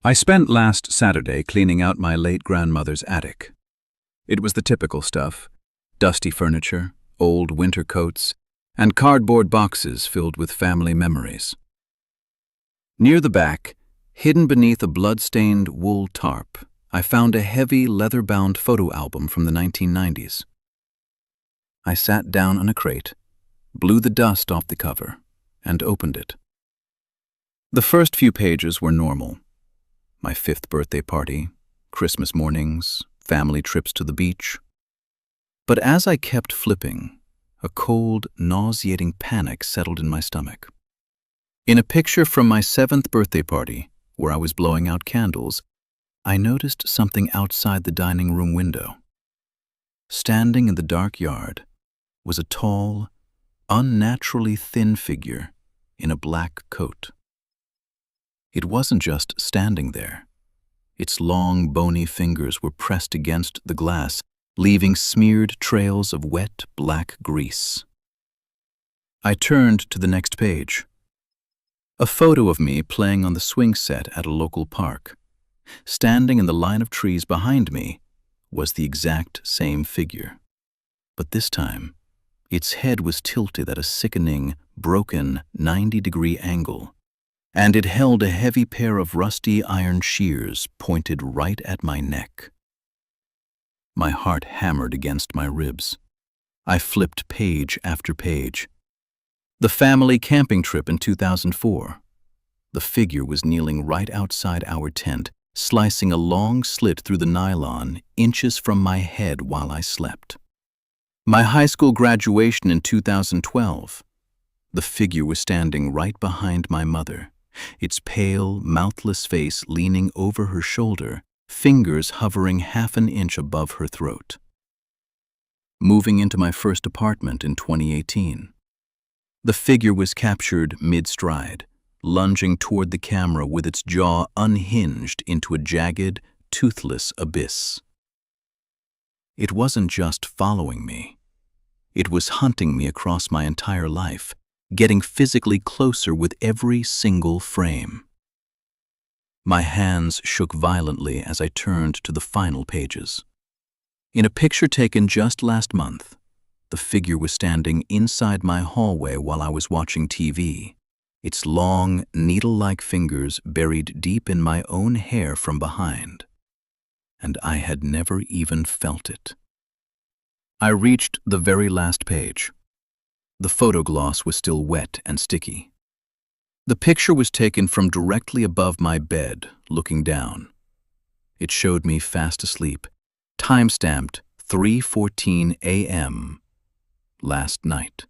I spent last Saturday cleaning out my late grandmother's attic. It was the typical stuff: dusty furniture, old winter coats, and cardboard boxes filled with family memories. Near the back, hidden beneath a blood-stained wool tarp, I found a heavy leather-bound photo album from the 1990s. I sat down on a crate, blew the dust off the cover, and opened it. The first few pages were normal. My 5th birthday party, Christmas mornings, family trips to the beach. But as I kept flipping, a cold, nauseating panic settled in my stomach. In a picture from my 7th birthday party, where I was blowing out candles, I noticed something outside the dining room window. Standing in the dark yard was a tall, unnaturally thin figure in a black coat. It wasn't just standing there. Its long, bony fingers were pressed against the glass, leaving smeared trails of wet, black grease. I turned to the next page. A photo of me playing on the swing set at a local park. Standing in the line of trees behind me was the exact same figure. But this time, its head was tilted at a sickening, broken 90-degree angle, and it held a heavy pair of rusty iron shears pointed right at my neck. My heart hammered against my ribs. I flipped page after page. The family camping trip in 2004. The figure was kneeling right outside our tent, slicing a long slit through the nylon inches from my head while I slept. My high school graduation in 2012. The figure was standing right behind my mother, its pale, mouthless face leaning over her shoulder, fingers hovering half an inch above her throat. Moving into my first apartment in 2018. The figure was captured mid-stride, lunging toward the camera with its jaw unhinged into a jagged, toothless abyss. It wasn't just following me. It was hunting me across my entire life, getting physically closer with every single frame. My hands shook violently as I turned to the final pages. In a picture taken just last month, the figure was standing inside my hallway while I was watching TV, its long, needle-like fingers buried deep in my own hair from behind. And I had never even felt it. I reached the very last page. The photo gloss was still wet and sticky. The picture was taken from directly above my bed, looking down. It showed me fast asleep, time-stamped 3:14 a.m. last night.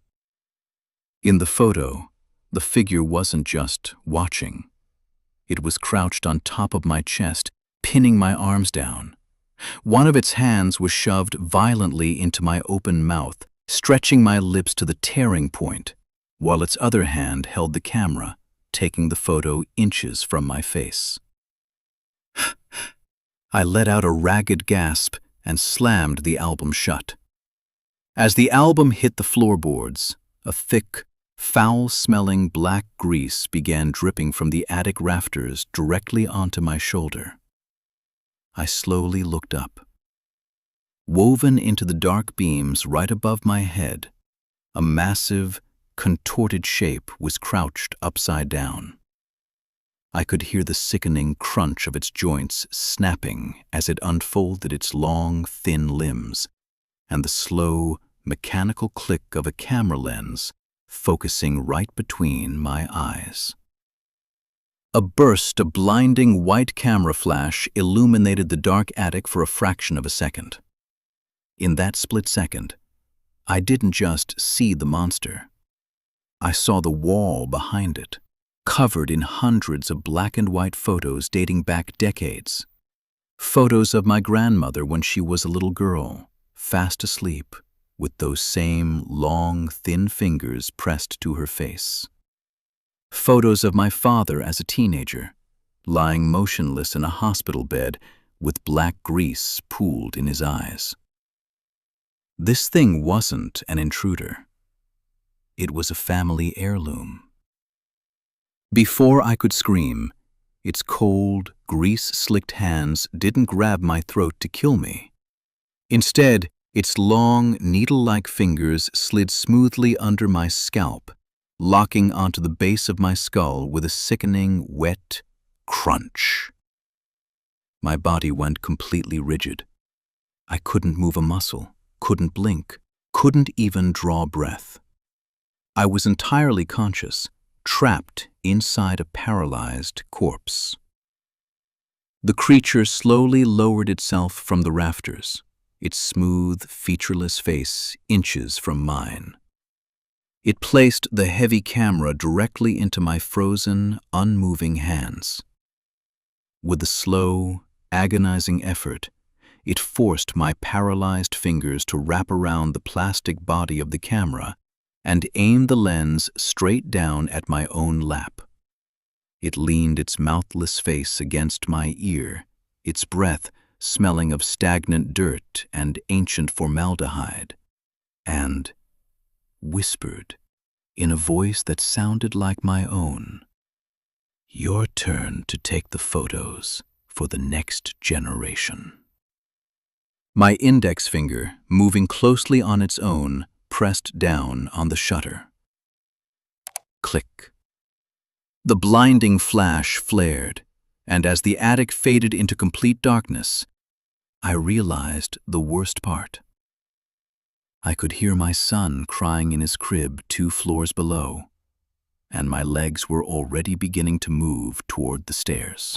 In the photo, the figure wasn't just watching. It was crouched on top of my chest, pinning my arms down. One of its hands was shoved violently into my open mouth, stretching my lips to the tearing point, while its other hand held the camera, taking the photo inches from my face. I let out a ragged gasp and slammed the album shut. As the album hit the floorboards, a thick, foul-smelling black grease began dripping from the attic rafters directly onto my shoulder. I slowly looked up. Woven into the dark beams right above my head, a massive, contorted shape was crouched upside down. I could hear the sickening crunch of its joints snapping as it unfolded its long, thin limbs, and the slow, mechanical click of a camera lens focusing right between my eyes. A burst of blinding white camera flash illuminated the dark attic for a fraction of a second. In that split second, I didn't just see the monster. I saw the wall behind it, covered in hundreds of black and white photos dating back decades. Photos of my grandmother when she was a little girl, fast asleep, with those same long, thin fingers pressed to her face. Photos of my father as a teenager, lying motionless in a hospital bed with black grease pooled in his eyes. This thing wasn't an intruder. It was a family heirloom. Before I could scream, Its cold, grease-slicked hands didn't grab my throat to kill me. Instead, its long, needle-like fingers slid smoothly under my scalp, locking onto the base of my skull with a sickening, wet crunch. My body went completely rigid. I couldn't move a muscle, couldn't blink, couldn't even draw breath. I was entirely conscious, trapped inside a paralyzed corpse. The creature slowly lowered itself from the rafters, its smooth, featureless face inches from mine. It placed the heavy camera directly into my frozen, unmoving hands. With a slow, agonizing effort, it forced my paralyzed fingers to wrap around the plastic body of the camera and aim the lens straight down at my own lap. It leaned its mouthless face against my ear, its breath smelling of stagnant dirt and ancient formaldehyde, and whispered, in a voice that sounded like my own, "Your turn to take the photos for the next generation." My index finger, moving closely on its own, pressed down on the shutter. Click. The blinding flash flared, and as the attic faded into complete darkness, I realized the worst part. I could hear my son crying in his crib 2 floors below, and my legs were already beginning to move toward the stairs.